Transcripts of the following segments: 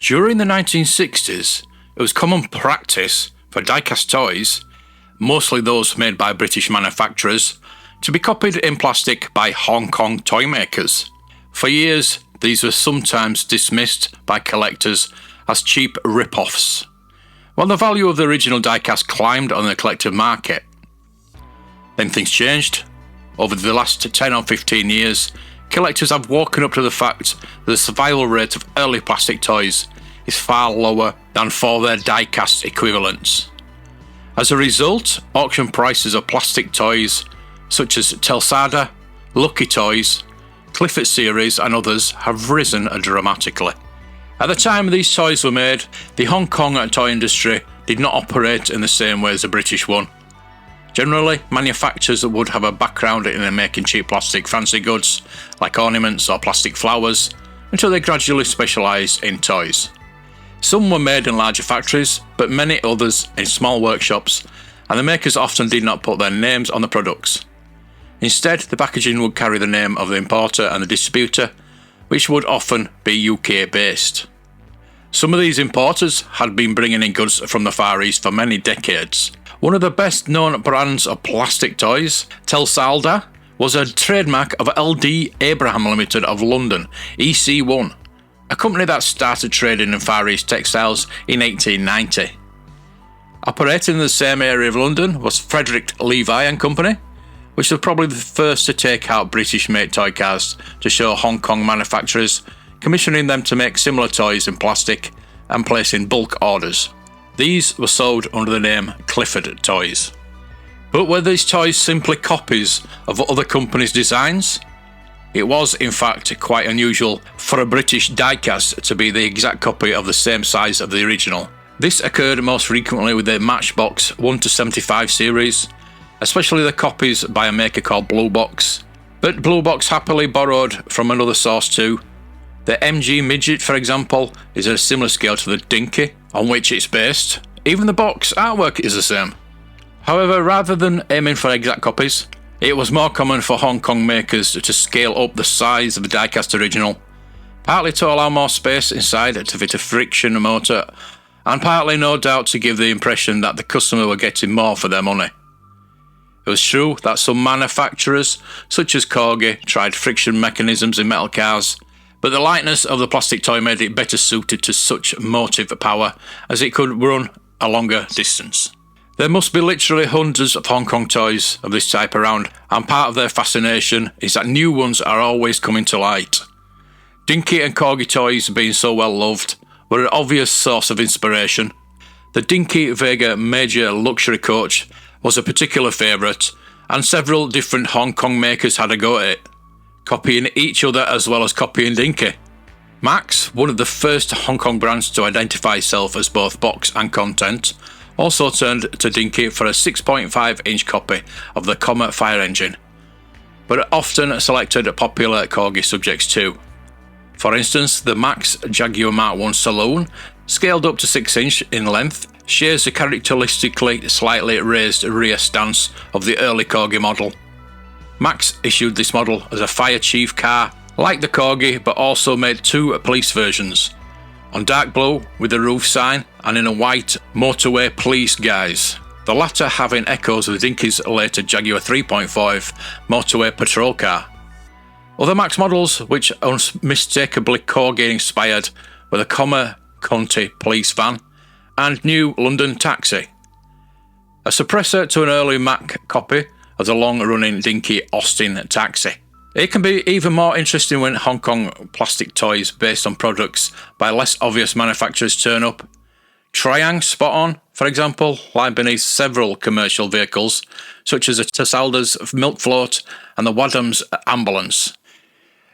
During the 1960s, it was common practice for die-cast toys, mostly those made by British manufacturers, to be copied in plastic by Hong Kong toy makers. For years, these were sometimes dismissed by collectors as cheap rip-offs, while the value of the original die-cast climbed on the collective market. Then things changed. Over the last 10 or 15 years, collectors have woken up to the fact that the survival rate of early plastic toys is far lower than for their die-cast equivalents. As a result, auction prices of plastic toys such as Telsada, Lucky Toys, Clifford series and others have risen dramatically. At the time these toys were made, the Hong Kong toy industry did not operate in the same way as the British one. Generally, manufacturers would have a background in making cheap plastic fancy goods, like ornaments or plastic flowers, until they gradually specialised in toys. Some were made in larger factories, but many others in small workshops, and the makers often did not put their names on the products. Instead, the packaging would carry the name of the importer and the distributor, which would often be UK based. Some of these importers had been bringing in goods from the Far East for many decades. One of the best known brands of plastic toys, Telsada, was a trademark of LD Abraham Limited of London, EC1, a company that started trading in Far East textiles in 1890. Operating in the same area of London was Frederick Levi and Company, which were probably the first to take out British-made toy cars to show Hong Kong manufacturers, commissioning them to make similar toys in plastic and placing bulk orders. These were sold under the name Clifford Toys. But were these toys simply copies of other companies' designs? It was, in fact, quite unusual for a British die-cast to be the exact copy of the same size of the original. This occurred most frequently with the Matchbox 1-75 series, especially the copies by a maker called Blue Box. But Blue Box happily borrowed from another source too. The MG Midget, for example, is at a similar scale to the Dinky, on which it's based. Even the box artwork is the same. However, rather than aiming for exact copies, it was more common for Hong Kong makers to scale up the size of the die-cast original, partly to allow more space inside to fit a friction motor, and partly no doubt to give the impression that the customer were getting more for their money. It was true that some manufacturers, such as Corgi, tried friction mechanisms in metal cars, but the lightness of the plastic toy made it better suited to such motive power as it could run a longer distance. There must be literally hundreds of Hong Kong toys of this type around, and part of their fascination is that new ones are always coming to light. Dinky and Corgi toys, being so well loved, were an obvious source of inspiration. The Dinky Vega Major luxury coach was a particular favourite, and several different Hong Kong makers had a go at it, copying each other as well as copying Dinky. Max, one of the first Hong Kong brands to identify itself as both box and content, also turned to Dinky for a 6.5-inch copy of the Comet fire engine, but often selected popular Corgi subjects too. For instance, the Max Jaguar Mark 1 Saloon, scaled up to 6-inch in length, shares the characteristically slightly raised rear stance of the early Corgi model. Max issued this model as a fire chief car, like the Corgi, but also made two police versions, on dark blue with the roof sign and in a white motorway police guise, the latter having echoes of Dinky's later Jaguar 3.5 motorway patrol car. Other Max models, which unmistakably Corgi inspired, were the Commer County police van and New London Taxi, a suppressor to an early Mac copy of the long-running Dinky Austin Taxi. It can be even more interesting when Hong Kong plastic toys based on products by less obvious manufacturers turn up. Triang Spot On, for example, lie beneath several commercial vehicles, such as the Tessalda's Milk Float and the Wadham's Ambulance.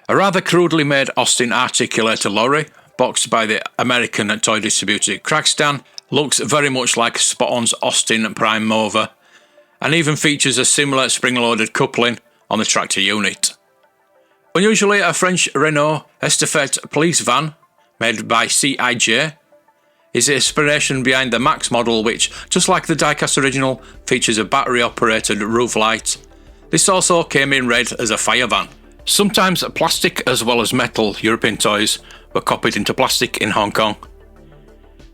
A rather crudely made Austin articulator lorry, boxed by the American toy distributor Cragstan, looks very much like Spot On's Austin Prime Mover, and even features a similar spring-loaded coupling on the tractor unit. Unusually, a French Renault Estafette police van, made by CIJ, is the inspiration behind the Max model, which, just like the diecast original, features a battery-operated roof light. This also came in red as a fire van. Sometimes plastic as well as metal European toys were copied into plastic in Hong Kong.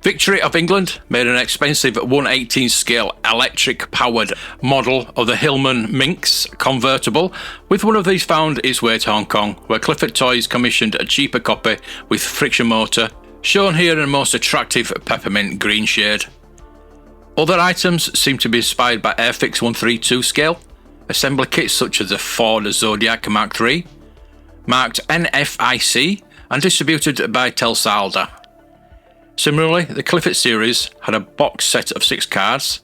Victory of England made an expensive 1/18 scale electric powered model of the Hillman Minx convertible, with one of these found its way to Hong Kong, where Clifford Toys commissioned a cheaper copy with friction motor, shown here in a most attractive peppermint green shade. Other items seem to be inspired by Airfix 132 scale, assembly kits such as the Ford Zodiac Mark III, marked NFIC and distributed by Telsalda. Similarly, the Clifford series had a box set of 6 cars: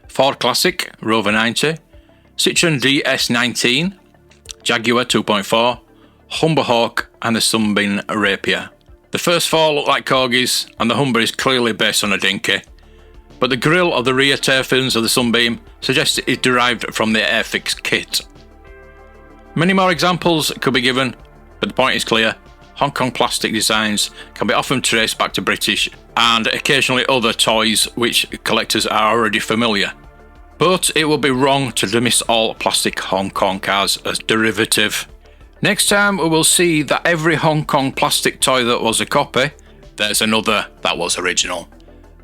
Ford Classic, Rover 90, Citroen DS19, Jaguar 2.4, Humber Hawk and the Sunbeam Rapier. The first 4 look like corgis and the Humber is clearly based on a dinky, but the grille of the rear tail fins of the Sunbeam suggests it is derived from the Airfix kit. Many more examples could be given, but the point is clear: Hong Kong plastic designs can be often traced back to British and occasionally other toys which collectors are already familiar. But it would be wrong to dismiss all plastic Hong Kong cars as derivative. Next time we will see that every Hong Kong plastic toy that was a copy, there's another that was original.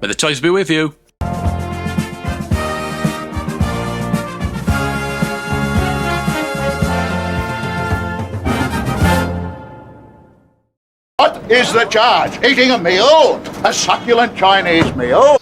May the toys be with you. What is the charge? Eating a meal? A succulent Chinese meal?